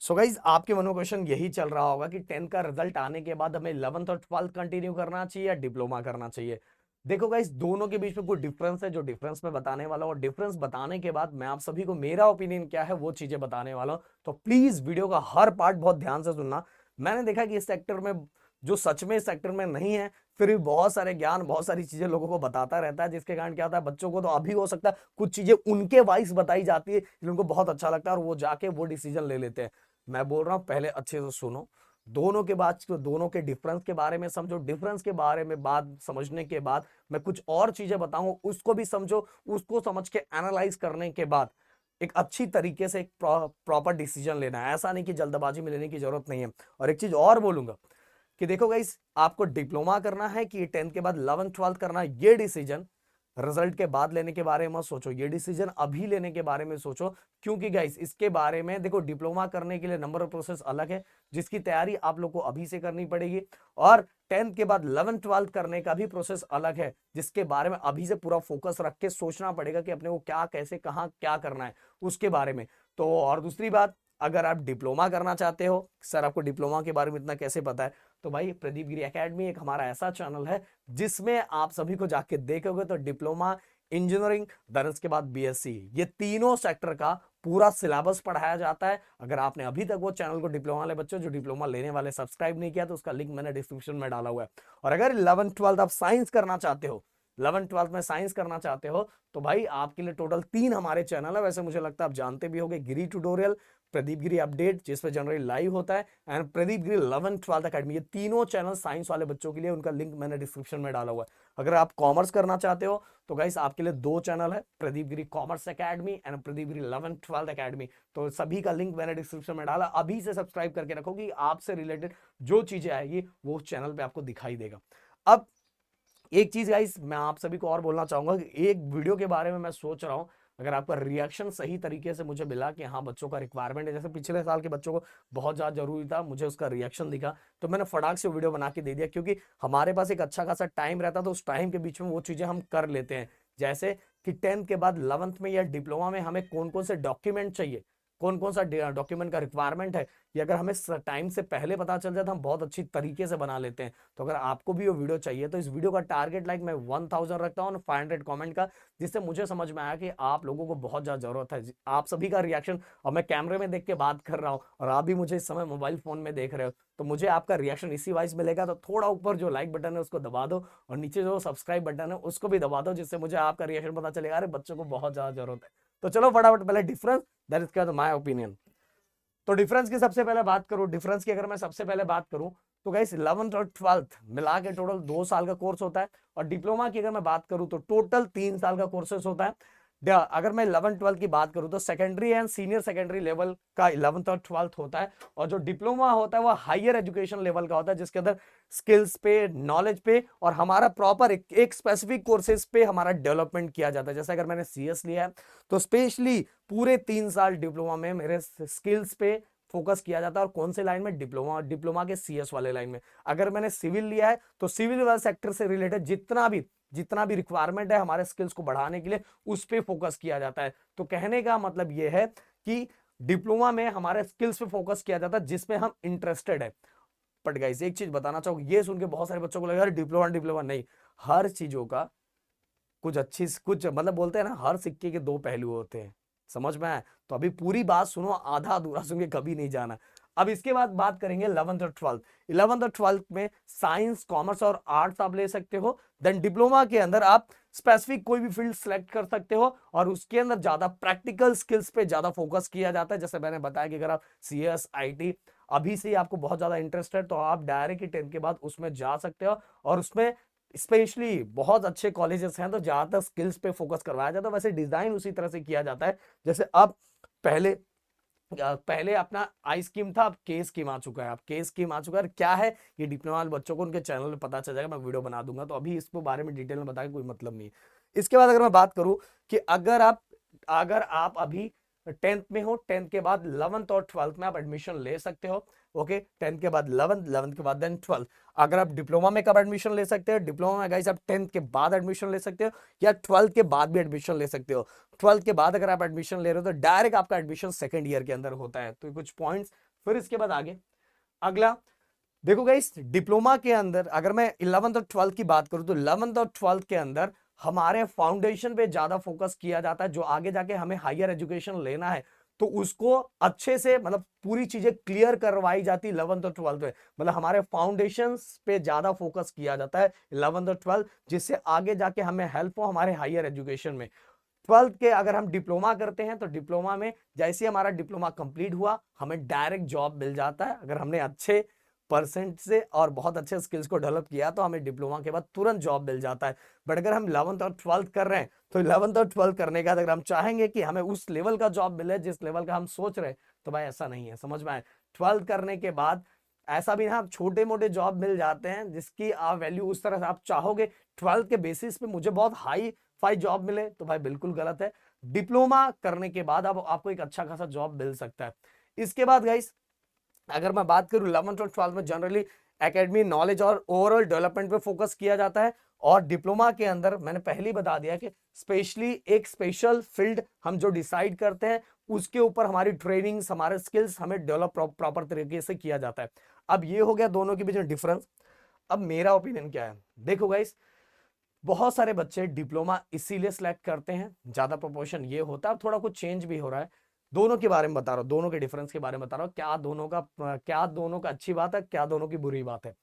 So guys आपके मन में क्वेश्चन यही चल रहा होगा कि 10th का रिजल्ट आने के बाद हमें 11th और 12th कंटिन्यू करना चाहिए या डिप्लोमा करना चाहिए। देखो गाइज दोनों के बीच में कोई डिफरेंस है जो डिफरेंस में बताने वाला हूं, और डिफरेंस बताने के बाद मैं आप सभी को मेरा ओपिनियन क्या है वो चीजें बताने वाला हूं। तो प्लीज वीडियो का हर पार्ट बहुत ध्यान से सुनना। मैंने देखा कि इस सेक्टर में जो सच में इस सेक्टर में नहीं है, फिर भी बहुत सारे ज्ञान बहुत सारी चीजें लोगों को बताता रहता है, जिसके कारण क्या होता है बच्चों को तो अभी हो सकता है कुछ चीजें उनके वाइस बताई जाती है जिनको बहुत अच्छा लगता है और वो जाके वो डिसीजन ले लेते हैं। मैं बोल रहा हूं पहले अच्छे से सुनो, दोनों के बाद दोनों के डिफरेंस के बारे में समझो, डिफरेंस के बारे में बात समझने के बाद मैं कुछ और चीजें बताऊं उसको भी समझो, उसको समझ के एनालाइज करने के बाद एक अच्छी तरीके से एक प्रॉपर डिसीजन लेना है। ऐसा नहीं कि जल्दबाजी में लेने की जरूरत नहीं है। और एक चीज और बोलूंगा कि देखो गाइस, आपको डिप्लोमा करना है कि 10th के बाद 11th 12th करना है, ये डिसीजन रिजल्ट के बाद लेने के बारे में मत सोचो, ये डिसीजन अभी लेने के बारे में सोचो। क्योंकि गाइस इसके बारे में देखो, डिप्लोमा करने के लिए नंबर ऑफ प्रोसेस अलग है जिसकी तैयारी आप लोग को अभी से करनी पड़ेगी, और 10th के बाद 11th 12th करने का भी प्रोसेस अलग है जिसके बारे में अभी से पूरा फोकस रख के सोचना पड़ेगा कि अपने को क्या कैसे कहाँ क्या करना है उसके बारे में। तो और दूसरी बात, अगर आप डिप्लोमा करना चाहते हो, सर आपको डिप्लोमा के बारे में इतना कैसे पता है, तो भाई प्रदीप गिरी एकेडमी एक हमारा ऐसा चैनल है जिसमें आप सभी को जाके देखोगे तो डिप्लोमा, इंजीनियरिंग, देन उसके बाद बीएससी, ये तीनों सेक्टर का पूरा सिलेबस पढ़ाया जाता है। अगर आपने अभी तक वो चैनल को, डिप्लोमा वाले बच्चों जो डिप्लोमा लेने वाले, सब्सक्राइब नहीं किया तो उसका लिंक मैंने डिस्क्रिप्शन में डाला हुआ है। और अगर 11th 12th आप साइंस करना चाहते हो, 11th 12th में साइंस करना चाहते हो, तो भाई आपके लिए टोटल 3 हमारे चैनल है। वैसे मुझे लगता है आप जानते भी होंगे, गिरी ट्यूटोरियल, प्रदीप गिरी अपडेट जिसपे जनरली लाइव होता है, and Pradeep Giri 11th 12th academy, ये तीनों चैनल साइंस वाले बच्चों के लिए, उनका लिंक मैंने डिस्क्रिप्शन में डाला हुआ है। अगर आप कॉमर्स करना चाहते हो तो गाइस आपके लिए 2 चैनल है, Pradeep Giri commerce academy and Pradeep Giri 11th 12th academy. तो सभी का लिंक मैंने डिस्क्रिप्शन में डाला, अभी से सब्सक्राइब करके रखो कि आपसे रिलेटेड जो चीजें आएगी वो चैनल पे आपको दिखाई देगा। अब एक चीज गाइस मैं आप सभी को और बोलना चाहूंगा कि एक वीडियो के बारे में मैं सोच रहा हूं, अगर आपका रिएक्शन सही तरीके से मुझे मिला कि हाँ बच्चों का रिक्वायरमेंट है, जैसे पिछले साल के बच्चों को बहुत ज्यादा जरूरी था, मुझे उसका रिएक्शन दिखा तो मैंने फटाक से वीडियो बना के दे दिया, क्योंकि हमारे पास एक अच्छा खासा टाइम रहता तो उस टाइम के बीच में वो चीजें हम कर लेते हैं। जैसे कि 10th के बाद 11th में या डिप्लोमा में हमें कौन कौन से डॉक्यूमेंट चाहिए, कौन कौन सा डॉक्यूमेंट का रिक्वायरमेंट है, ये अगर हमें टाइम से पहले पता चल जाए तो हम बहुत अच्छी तरीके से बना लेते हैं। तो अगर आपको भी वो वीडियो चाहिए तो इस वीडियो का टारगेट लाइक मैं 1000 रखता हूँ, 500 कमेंट का, जिससे मुझे समझ में आया कि आप लोगों को बहुत ज्यादा जरूरत है आप सभी का रिएक्शन। और मैं कैमरे में देख के बात कर रहा हूँ और आप भी मुझे इस समय मोबाइल फोन में देख रहे हो, तो मुझे आपका रिएक्शन इसी वाइज मिलेगा। तो थोड़ा ऊपर जो लाइक बटन है उसको दबा दो और नीचे जो सब्सक्राइब बटन है उसको भी दबा दो, जिससे मुझे आपका रिएक्शन पता चलेगा, अरे बच्चों को बहुत ज्यादा जरूरत है। तो चलो फटाफट पहले difference, that is my opinion. तो डिफरेंस की सबसे पहले बात करूं, डिफरेंस की अगर मैं सबसे पहले बात करूं तो गाइस 11th और 12th मिला के टोटल 2 साल का कोर्स होता है, और डिप्लोमा की अगर मैं बात करूं तो टोटल 3 साल का कोर्सेस होता है। अगर मैं 11th 12th की बात करूं तो secondary and senior secondary level का 11th और 12th होता है, और जो डिप्लोमा होता है वो हायर एजुकेशन लेवल का होता है, जिसके अंदर स्किल्स पे, नॉलेज पे और हमारा प्रॉपर एक स्पेसिफिक कोर्सेज पे हमारा डेवलपमेंट किया जाता है। जैसे अगर मैंने सीएस लिया है तो स्पेशली पूरे 3 साल डिप्लोमा में मेरे स्किल्स पे फोकस किया जाता है, और कौन से लाइन में, डिप्लोमा, डिप्लोमा के सीएस वाले लाइन में। अगर मैंने सिविल लिया है तो सिविल वाले सेक्टर से रिलेटेड जितना भी रिक्वायरमेंट है हमारे स्किल्स को बढ़ाने के लिए उस पर फोकस किया जाता है। तो कहने का मतलब यह है कि डिप्लोमा में हमारे स्किल्स पे फोकस किया जाता है जिसमें हम इंटरेस्टेड है। बट गाइस एक चीज बताना चाहूंगा, ये सुन के बहुत सारे बच्चों को लगा डिप्लोमा डिप्लोमा नहीं, हर चीजों का कुछ अच्छी कुछ मतलब बोलते हैं ना, हर सिक्के के 2 पहलू होते हैं, समझ में आया? तो अभी पूरी बात सुनो, आधा अधूरा सुन के कभी नहीं जाना। अब इसके बाद बात करेंगे 11th और 12th। 11th और 12th में साइंस, कॉमर्स और आर्ट्स आप ले सकते हो। देन डिप्लोमा के अंदर आप स्पेसिफिक कोई भी फील्ड सेलेक्ट कर सकते हो, और उसके अंदर ज्यादा प्रैक्टिकल स्किल्स पे ज्यादा फोकस किया जाता है। जैसे मैंने बताया कि अगर आप सीएस, आईटी अभी से आपको बहुत ज्यादा इंटरेस्ट है तो आप डायरेक्ट 10th के बाद उसमें जा सकते हो, और उसमें स्पेशली बहुत अच्छे कॉलेजेस हैं तो ज्यादातर स्किल्स पे फोकस करवाया जाता है। वैसे डिजाइन उसी तरह से किया जाता है जैसे अब पहले पहले अपना आई स्कीम था, अब के स्कीम आ चुका है। अब के स्कीम आ चुका है, क्या है ये डिप्लोमा वाले बच्चों को उनके चैनल पे पता चल जाएगा, मैं वीडियो बना दूंगा, तो अभी इसको बारे में डिटेल में बताने कोई मतलब नहीं है। इसके बाद अगर मैं बात करूं कि अगर आप अभी 10th में हो, 10th के बाद 11th और 12th में आप एडमिशन ले सकते हो। ओके, 10th के बाद 11th, 11th के बाद देन 12th। अगर आप डिप्लोमा में कब एडमिशन ले सकते हो, डिप्लोमा में गाइस आप 10th के बाद एडमिशन ले सकते हो या 12th के बाद भी एडमिशन ले सकते हो। 12th के बाद अगर आप एडमिशन ले रहे हो तो डायरेक्ट आपका एडमिशन सेकंड ईयर के अंदर होता है। तो कुछ पॉइंट्स फिर इसके बाद आगे अगला देखो गाइस, डिप्लोमा के अंदर अगर मैं 11th और 12th की बात करूं तो 11th और 12th के अंदर हमारे फाउंडेशन पे ज्यादा फोकस किया जाता है। जो आगे जाके हमें हायर एजुकेशन लेना है तो उसको अच्छे से मतलब पूरी चीजें क्लियर करवाई जाती है 11th और 12th में। मतलब हमारे फाउंडेशन पे ज्यादा फोकस किया जाता है 11th और 12th, जिससे आगे जाके हमें हेल्प हो हमारे हायर एजुकेशन में। 12th के अगर हम डिप्लोमा करते हैं तो डिप्लोमा में जैसे हमारा डिप्लोमा कंप्लीट हुआ हमें डायरेक्ट जॉब मिल जाता है। अगर हमने अच्छे परसेंट से और बहुत अच्छे स्किल्स को डेवलप किया तो हमें डिप्लोमा के बाद तुरंत जॉब मिल जाता है। बट अगर हम 11th और 12th कर रहे हैं तो 11th और 12th करने के बाद अगर हम चाहेंगे कि हमें उस लेवल का जॉब मिले जिस लेवल का हम सोच रहे हैं तो भाई ऐसा नहीं है, समझ में आए। 12th करने के बाद ऐसा भी ना छोटे मोटे जॉब मिल जाते हैं जिसकी आप वैल्यू उस तरह से आप चाहोगे 12th के बेसिस पे मुझे बहुत हाई फाई जॉब मिले तो भाई बिल्कुल गलत है। डिप्लोमा करने के बाद अब आपको एक अच्छा खासा जॉब मिल सकता है। इसके बाद गाइस अगर मैं बात करूं 11th और 12th में जनरली एकेडमी नॉलेज और ओवरऑल डेवलपमेंट पे फोकस किया जाता है। और डिप्लोमा के अंदर मैंने पहले ही बता दिया कि स्पेशली एक स्पेशल फील्ड हम जो डिसाइड करते हैं उसके ऊपर हमारी ट्रेनिंग्स हमारे स्किल्स हमें डेवलप प्रॉपर तरीके से किया जाता है। अब ये हो गया दोनों के बीच में डिफरेंस। अब मेरा ओपिनियन क्या है, देखो गाइस बहुत सारे बच्चे डिप्लोमा इसीलिए सिलेक्ट करते हैं, ज्यादा प्रोपोर्शन ये होता है, अब थोड़ा कुछ चेंज भी हो रहा है। दोनों के बारे में बता रहा हूं, दोनों के डिफरेंस के बारे में बता रहा हूं, क्या दोनों का अच्छी बात है क्या दोनों की बुरी बात है।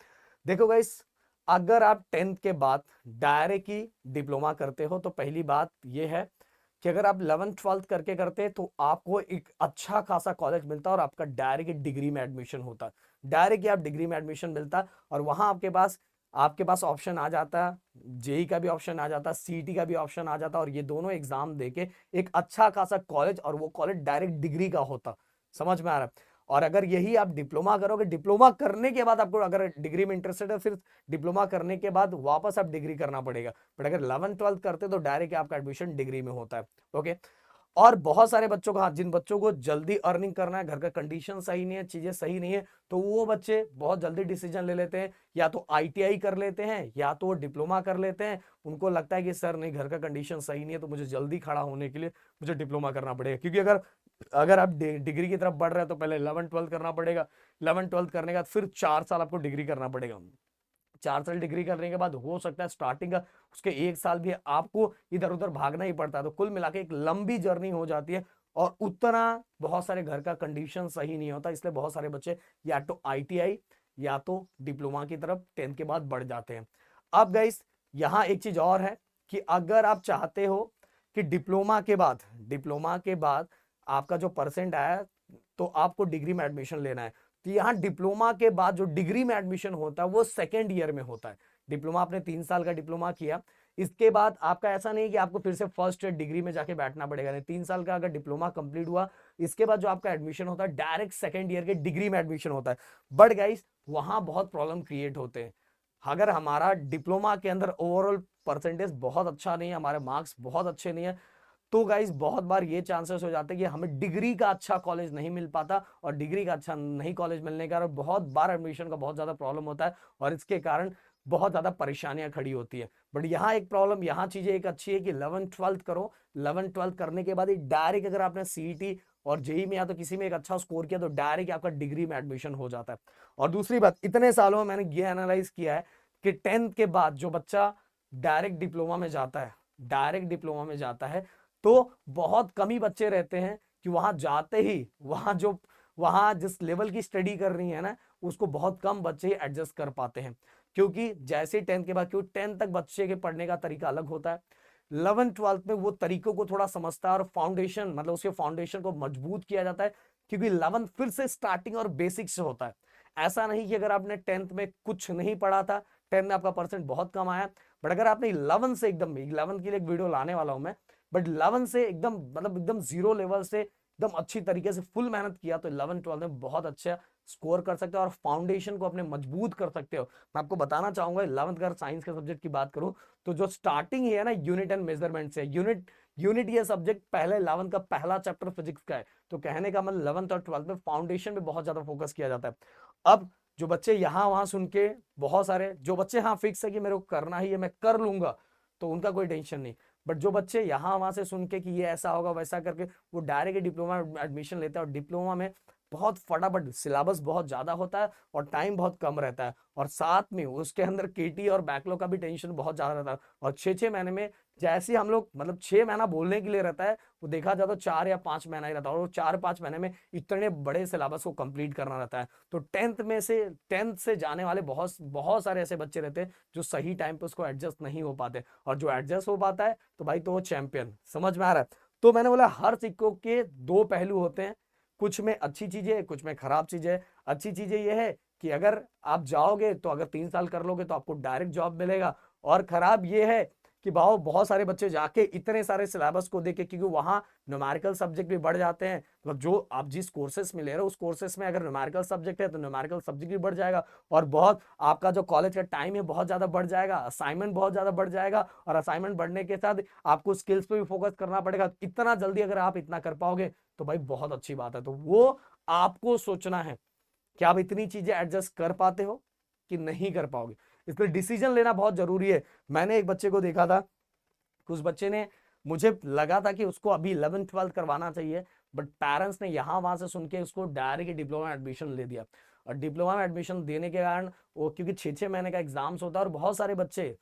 देखो गाइस अगर आप 10th के बाद डायरेक्ट ही डिप्लोमा करते हो तो पहली बात यह है कि अगर आप 11th 12th करके करते हैं तो आपको एक अच्छा खासा कॉलेज मिलता है और आपका डायरेक्ट डिग्री में एडमिशन होता है। डायरेक्ट आप डिग्री में एडमिशन मिलता है और वहां आपके पास ऑप्शन आ जाता है, जेई का भी ऑप्शन आ जाता है, सीईटी का भी ऑप्शन आ जाता है और ये दोनों एग्जाम देके एक अच्छा खासा कॉलेज और वो कॉलेज डायरेक्ट डिग्री का होता। समझ में आ रहा है। और अगर यही आप डिप्लोमा करोगे, डिप्लोमा करने के बाद आपको अगर डिग्री में इंटरेस्टेड है फिर डिप्लोमा करने के बाद वापस आप डिग्री करना पड़ेगा। बट अगर 11th 12th करते तो डायरेक्ट आपका एडमिशन डिग्री में होता है। ओके। और बहुत सारे बच्चों को, हाँ, जिन बच्चों को जल्दी अर्निंग करना है, घर का कंडीशन सही नहीं है, चीजें सही नहीं है, तो वो बच्चे बहुत जल्दी डिसीजन ले लेते हैं, या तो आईटीआई कर लेते हैं या तो डिप्लोमा कर लेते हैं। उनको लगता है कि सर नहीं घर का कंडीशन सही नहीं है तो मुझे जल्दी खड़ा होने के लिए मुझे डिप्लोमा करना पड़ेगा। क्योंकि अगर अगर आप डिग्री की तरफ बढ़ रहे हैं तो पहले 11th 12th करना पड़ेगा, 11th 12th करने के बाद फिर 4 साल आपको डिग्री करना पड़ेगा। 4 साल डिग्री करने के बाद हो सकता है स्टार्टिंग का उसके 1 साल भी आपको इधर उधर भागना ही पड़ता है। तो कुल मिला के एक लंबी जर्नी हो जाती है और उतना बहुत सारे घर का कंडीशन सही नहीं होता, इसलिए बहुत सारे बच्चे या तो आईटीआई या तो डिप्लोमा की तरफ 10th के बाद बढ़ जाते हैं। अब गाइस यहाँ एक चीज और है कि अगर आप चाहते हो कि डिप्लोमा के बाद आपका जो परसेंट आया तो आपको डिग्री में एडमिशन लेना है, तो यहाँ डिप्लोमा के बाद जो डिग्री में एडमिशन होता है वो सेकेंड ईयर में होता है। डिप्लोमा आपने 3 साल का डिप्लोमा किया, इसके बाद आपका ऐसा नहीं है कि आपको फिर से फर्स्ट ईयर डिग्री में जाके बैठना पड़ेगा। नहीं, 3 साल का अगर डिप्लोमा कंप्लीट हुआ इसके बाद जो आपका एडमिशन होता है डायरेक्ट सेकेंड ईयर के डिग्री में एडमिशन होता है। बट गाइस वहां बहुत प्रॉब्लम क्रिएट होते हैं। अगर हमारा डिप्लोमा के अंदर ओवरऑल परसेंटेज बहुत अच्छा नहीं है, हमारे मार्क्स बहुत अच्छे नहीं है, तो गाइस बहुत बार ये चांसेस हो जाते हैं कि हमें डिग्री का अच्छा कॉलेज नहीं मिल पाता और डिग्री का अच्छा नहीं कॉलेज मिलने के कारण बहुत बार एडमिशन का बहुत ज्यादा प्रॉब्लम होता है और इसके कारण बहुत ज्यादा परेशानियां खड़ी होती है। बट यहाँ एक प्रॉब्लम, यहाँ चीजें एक अच्छी है कि 11th 12th करो, 11th 12th करने के बाद डायरेक्ट अगर आपने सीईटी और जेई में या तो किसी में एक अच्छा स्कोर किया तो डायरेक्ट आपका डिग्री में एडमिशन हो जाता है। और दूसरी बात, इतने सालों में मैंने ये एनालाइज किया है कि 10th के बाद जो बच्चा डायरेक्ट डिप्लोमा में जाता है तो बहुत कम ही बच्चे रहते हैं कि वहां जाते ही वहां जिस लेवल की स्टडी कर रही है ना उसको बहुत कम बच्चे एडजस्ट कर पाते हैं। क्योंकि जैसे 10th के बाद, क्योंकि 10th तक बच्चे के पढ़ने का तरीका अलग होता है, 11th 12th में वो तरीकों को थोड़ा समझता है और फाउंडेशन मतलब उसके फाउंडेशन को मजबूत किया जाता है। क्योंकि 11th फिर से स्टार्टिंग और बेसिक से होता है। ऐसा नहीं कि अगर आपने 10th में कुछ नहीं पढ़ा था, 10th में आपका परसेंट बहुत कम आया, बट अगर आपने 11th से एकदम, 11th के लिए एक वीडियो लाने वाला हूं मैं, बट 11th से एकदम मतलब एकदम जीरो लेवल से एकदम अच्छी तरीके से फुल मेहनत किया तो 11th 12th में बहुत अच्छा स्कोर कर सकते हो और फाउंडेशन को अपने मजबूत कर सकते हो। मैं आपको बताना चाहूंगा 11th अगर साइंस के सब्जेक्ट की बात करूं तो जो स्टार्टिंग है ना यूनिट एंड मेजरमेंट से, यूनिट ये सब्जेक्ट पहले 11th का पहला चैप्टर फिजिक्स का है। तो कहने का मतलब 11th और 12th में फाउंडेशन पे बहुत ज्यादा फोकस किया जाता है। अब जो बच्चे यहाँ वहां सुन के, बहुत सारे जो बच्चे हाँ फिक्स है कि मेरे को करना ही है मैं कर लूंगा, तो उनका कोई टेंशन नहीं। बट जो बच्चे यहाँ वहां से सुन के कि ये ऐसा होगा वैसा करके वो डायरेक्ट डिप्लोमा एडमिशन लेते हैं और डिप्लोमा में बहुत फटाफट सिलेबस बहुत ज्यादा होता है और टाइम बहुत कम रहता है, और साथ में उसके अंदर केटी और बैकलॉग का भी टेंशन बहुत ज्यादा रहता है। और 6-6 महीने में जैसे हम लोग मतलब 6 महीना बोलने के लिए रहता है, वो देखा जाए तो 4 या 5 महीना ही रहता है, और वो 4-5 महीने में इतने बड़े सिलेबस को कंप्लीट करना रहता है। तो टेंथ से जाने वाले बहुत बहुत सारे ऐसे बच्चे रहते हैं जो सही टाइम पे उसको एडजस्ट नहीं हो पाते, और जो एडजस्ट हो पाता है तो भाई तो वो चैंपियन, समझ में आ रहा है। तो मैंने बोला हर सिक्कों के दो पहलू होते हैं, कुछ में अच्छी चीजें है, कुछ में खराब चीजें है। अच्छी चीजें ये है कि अगर आप जाओगे तो अगर 3 साल कर लोगे तो आपको डायरेक्ट जॉब मिलेगा, और खराब ये है कि भाव बहुत सारे बच्चे जाके इतने सारे सिलेबस को देखे, क्योंकि वहां न्यूमेरिकल सब्जेक्ट भी बढ़ जाते हैं, मतलब जो आप जिस कोर्सेस में ले रहे हो उस कोर्सेस में अगर न्यूमेरिकल सब्जेक्ट है तो न्यूमेरिकल सब्जेक्ट भी बढ़ जाएगा, और बहुत आपका जो कॉलेज का टाइम है बहुत ज्यादा बढ़ जाएगा, असाइनमेंट बहुत ज्यादा बढ़ जाएगा, और असाइनमेंट बढ़ने के साथ आपको स्किल्स पे भी फोकस करना पड़ेगा। इतना जल्दी अगर आप इतना कर पाओगे तो भाई बहुत अच्छी बात है। तो वो आपको सोचना है कि आप इतनी चीजें एडजस्ट कर पाते हो कि नहीं कर पाओगे, इसलिए डिसीजन लेना बहुत जरूरी है। मैंने एक बच्चे को देखा था, उस बच्चे ने, मुझे लगा था कि उसको अभी 11th-12th करवाना चाहिए, बट पेरेंट्स ने यहाँ वहां से सुन के उसको डायरेक्ट डिप्लोमा एडमिशन ले दिया। और डिप्लोमा में एडमिशन देने के कारण वो, क्योंकि 6-6 महीने का एग्जाम्स होता है और बहुत सारे बच्चे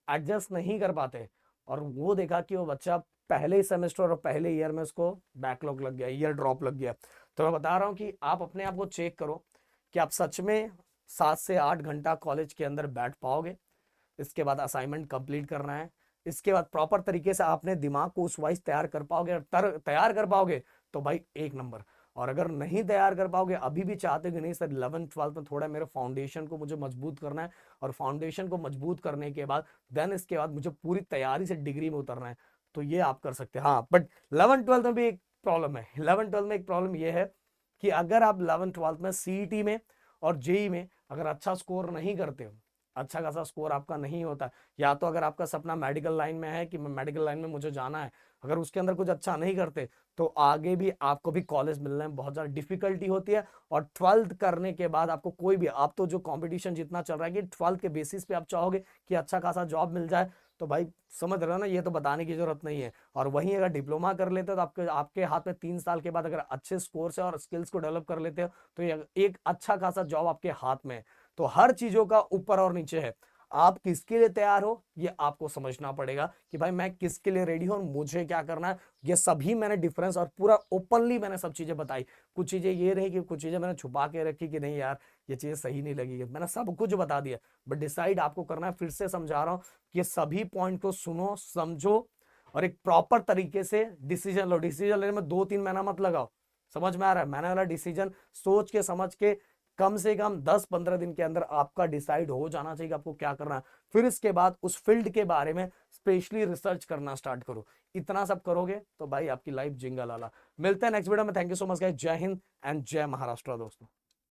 एडजस्ट नहीं कर पाते, और वो देखा कि वो बच्चा पहले ही सेमेस्टर और पहले ईयर में उसको बैकलॉग लग गया, ईयर ड्रॉप लग गया। तो मैं बता रहा हूँ कि आप अपने आप को चेक करो कि आप सच में 7 से 8 घंटा कॉलेज के अंदर बैठ पाओगे। इसके बाद असाइनमेंट कंप्लीट करना है, इसके बाद प्रॉपर तरीके से आपने दिमाग को उस वाइज तैयार कर पाओगे, तैयार कर पाओगे तो भाई एक नंबर। और अगर नहीं तैयार कर पाओगे, अभी भी चाहते कि नहीं सर 11th-12th में थोड़ा मेरे फाउंडेशन को मुझे मजबूत करना है, और फाउंडेशन को मजबूत करने के बाद देन इसके बाद मुझे पूरी तैयारी से डिग्री में उतरना है, तो ये आप कर सकते हैं। हाँ, बट 11th-12th में भी एक प्रॉब्लम है, 11th-12th में एक प्रॉब्लम ये है कि अगर आप 11th-12th में सीईटी में और जेई में अगर अच्छा स्कोर नहीं करते हो, अच्छा खासा स्कोर आपका नहीं होता, या तो अगर आपका सपना मेडिकल लाइन में है कि मेडिकल लाइन में मुझे जाना है, अगर उसके अंदर कुछ अच्छा नहीं करते तो आगे भी आपको भी कॉलेज मिलने में बहुत ज्यादा डिफिकल्टी होती है। और 12th करने के बाद आपको कोई भी, आप तो जो कंपटीशन जितना चल रहा है कि 12th के बेसिस पे आप चाहोगे कि अच्छा खासा जॉब मिल जाए, तो भाई समझ रहे हो ना, ये तो बताने की जरूरत नहीं है। और वहीं अगर डिप्लोमा कर लेते हो तो आपके आपके हाथ में 3 साल के बाद अगर अच्छे स्कोर से और स्किल्स को डेवलप कर लेते हो तो ये एक अच्छा खासा जॉब आपके हाथ में है। तो हर चीजों का ऊपर और नीचे है, आप किसके लिए तैयार हो ये आपको समझना पड़ेगा कि भाई मैं किसके लिए रेडी हूं, मुझे क्या करना है। ये सभी मैंने डिफरेंस और पूरा ओपनली मैंने सब चीजें बताई, कुछ चीजें ये नहीं कि कुछ चीजें मैंने छुपा के रखी कि नहीं यार ये चीजें सही नहीं लगेगी, मैंने सब कुछ बता दिया। बट डिसाइड आपको करना है, फिर से समझा रहा हूं कि ये सभी पॉइंट को सुनो, समझो, और एक प्रॉपर तरीके से डिसीजन लो। डिसीजन लेने में 2-3 महीना मत लगाओ, समझ में आ रहा है, मैंने वाला डिसीजन सोच के समझ के कम से कम 10-15 दिन के अंदर आपका डिसाइड हो जाना चाहिए आपको क्या करना है। फिर इसके बाद उस फील्ड के बारे में स्पेशली रिसर्च करना स्टार्ट करो। इतना सब करोगे तो भाई आपकी लाइफ जिंगल वाला। मिलते हैं नेक्स्ट वीडियो में। Thank you so much guys, जय हिंद एंड जय महाराष्ट्र दोस्तों।